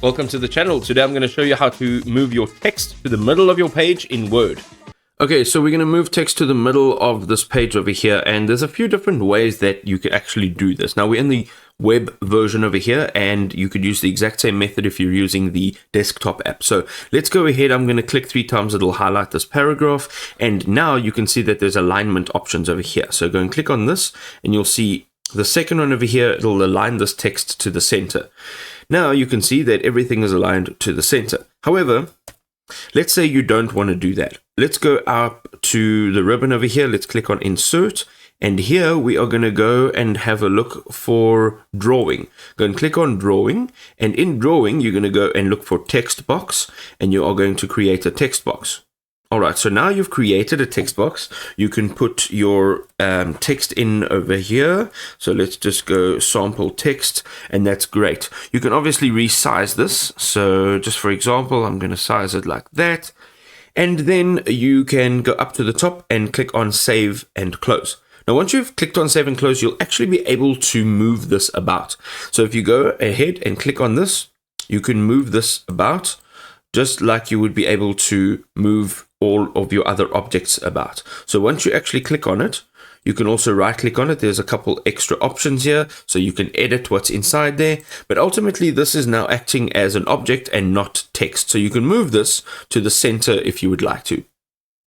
Welcome to the channel. Today I'm going to show you how to move your text to the middle of your page in Word. Okay, so we're going to move text to the middle of this page over here, and there's a few different ways that you could actually do this. Now we're in the web version over here, and you could use the exact same method if you're using the desktop app. So let's go ahead. I'm going to click 3 times. It'll highlight this paragraph, and now you can see that there's alignment options over here. So go and click on this, and you'll see the second one over here. It'll align this text to the center. Now you can see that everything is aligned to the center. However, let's say you don't want to do that. Let's go up to the ribbon over here. Let's click on Insert. And here we are going to go and have a look for Drawing. Go and click on Drawing. And in Drawing, you're going to go and look for Text Box. And you are going to create a text box. Alright, so now you've created a text box. You can put your text in over here. So let's just go sample text, and that's great. You can obviously resize this. So just for example, I'm going to size it like that. And then you can go up to the top and click on Save and Close. Now, once you've clicked on Save and Close, you'll actually be able to move this about. So if you go ahead and click on this, you can move this about just like you would be able to move all of your other objects about. So once you actually click on it, you can also right click on it. There's a couple extra options here, so you can edit what's inside there. But ultimately, this is now acting as an object and not text. So you can move this to the center if you would like to.